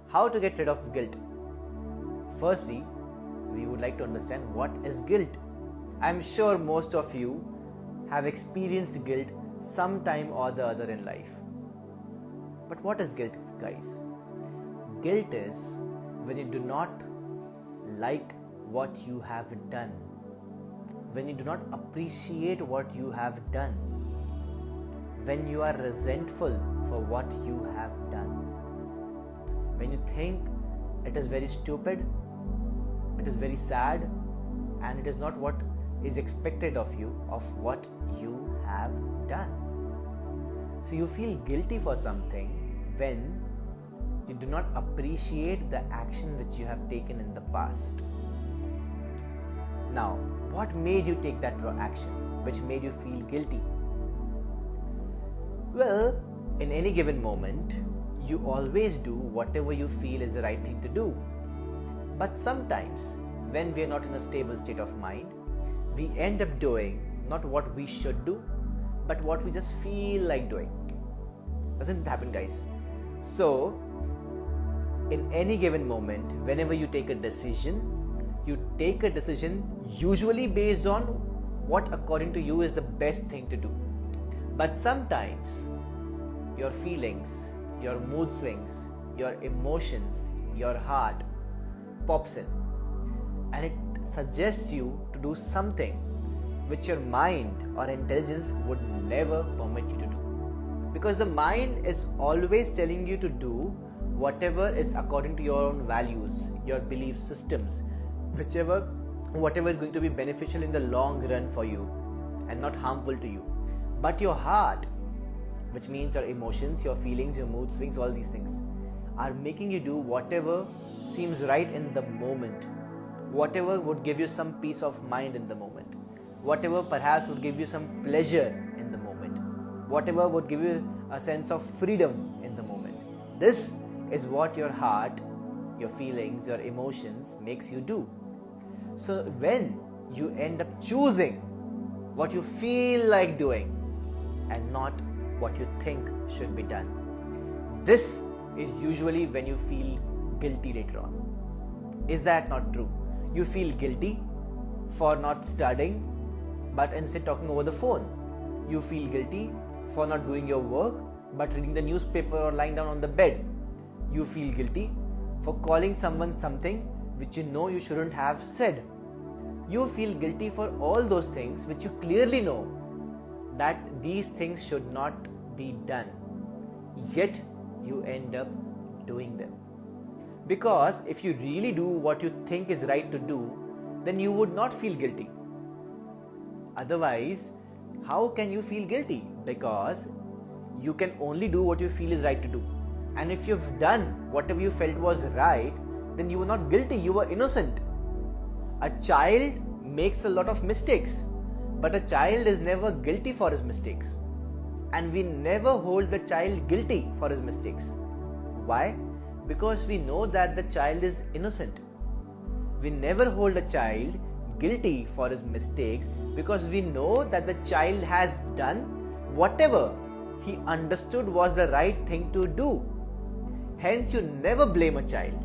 How to get rid of guilt? Firstly, we would like to understand what is guilt. I'm sure most of you have experienced guilt sometime or the other in life. But what is guilt, guys? Guilt is when you do not like what you have done, when you do not appreciate what you have done, when you are resentful for what you have done, when you think it is very stupid, it is very sad, and it is not what is expected of you, of what you have done. So you feel guilty for something when you do not appreciate the action which you have taken in the past. Now, what made you take that action which made you feel guilty? Well, in any given moment, you always do whatever you feel is the right thing to do. But sometimes, when we are not in a stable state of mind, we end up doing not what we should do, but what we just feel like doing. Doesn't it happen, guys? So, in any given moment, whenever you take a decision usually based on what according to you is the best thing to do. But sometimes, your feelings, your mood swings, your emotions, your heart pops in and it suggests you to do something which your mind or intelligence would never permit you to do. Because the mind is always telling you to do whatever is according to your own values, your belief systems, whatever is going to be beneficial in the long run for you and not harmful to you. But your heart, which means your emotions, your feelings, your mood swings, all these things are making you do whatever seems right in the moment, whatever would give you some peace of mind in the moment, whatever perhaps would give you some pleasure in the moment, whatever would give you a sense of freedom in the moment. This is what your heart, your feelings, your emotions makes you do. So when you end up choosing what you feel like doing and not what you think should be done, this is usually when you feel guilty later on. Is that not true? You feel guilty for not studying but instead talking over the phone. You feel guilty for not doing your work but reading the newspaper or lying down on the bed. You feel guilty for calling someone something which you know you shouldn't have said. You feel guilty for all those things which you clearly know that these things should not be done. Yet you end up doing them. Because if you really do what you think is right to do, then you would not feel guilty. Otherwise, how can you feel guilty? Because you can only do what you feel is right to do. And if you've done whatever you felt was right, then you were not guilty, you were innocent. A child makes a lot of mistakes, but a child is never guilty for his mistakes. And we never hold the child guilty for his mistakes. Why? Because we know that the child is innocent. We never hold a child guilty for his mistakes because we know that the child has done whatever he understood was the right thing to do. Hence, you never blame a child.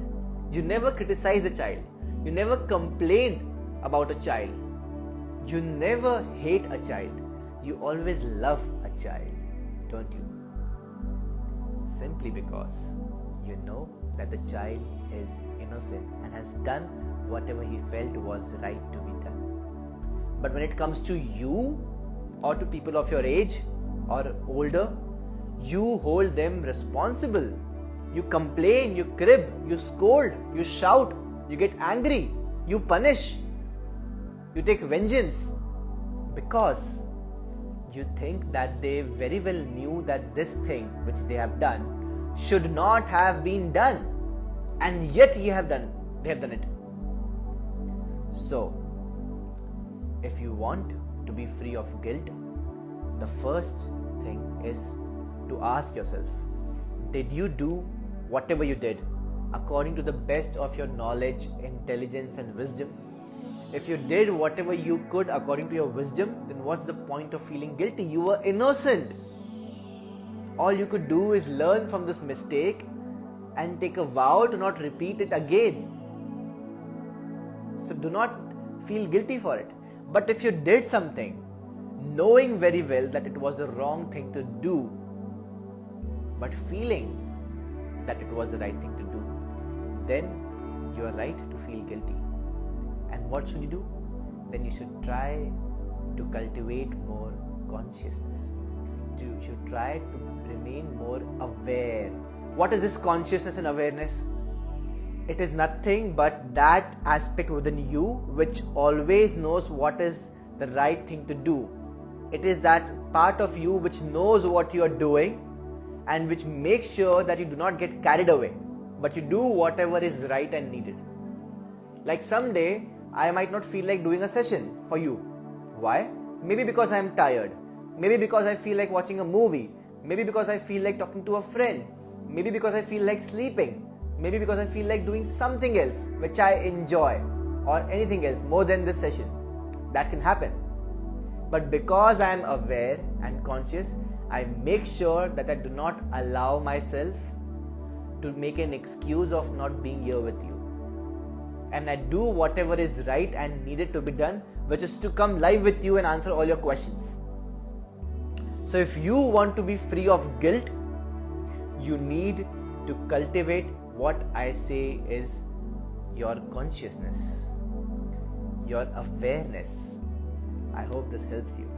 You never criticize a child. You never complain about a child. You never hate a child. You always love a child, don't you? Simply because you know that the child is innocent and has done whatever he felt was right to be done. But when it comes to you or to people of your age or older, you hold them responsible. You complain, you crib, you scold, you shout, you get angry, you punish, you take vengeance because you think that they very well knew that this thing which they have done should not have been done, and yet they have done it. So, if you want to be free of guilt, the first thing is to ask yourself, did you do whatever you did according to the best of your knowledge, intelligence and wisdom? If you did whatever you could according to your wisdom, then what's the point of feeling guilty? You were innocent. All you could do is learn from this mistake and take a vow to not repeat it again. So do not feel guilty for it. But if you did something, knowing very well that it was the wrong thing to do, but feeling that it was the right thing to do, then you are right to feel guilty. And what should you do? Then you should try to cultivate more consciousness. You should try to remain more aware. What is this consciousness and awareness? It is nothing but that aspect within you which always knows what is the right thing to do. It is that part of you which knows what you are doing and which makes sure that you do not get carried away, but you do whatever is right and needed. Like someday, I might not feel like doing a session for you. Why? Maybe because I am tired. Maybe because I feel like watching a movie. Maybe because I feel like talking to a friend. Maybe because I feel like sleeping. Maybe because I feel like doing something else which I enjoy, or anything else more than this session. That can happen. But because I am aware and conscious, I make sure that I do not allow myself to make an excuse of not being here with you. And I do whatever is right and needed to be done, which is to come live with you and answer all your questions. So if you want to be free of guilt, you need to cultivate what I say is your consciousness, your awareness. I hope this helps you.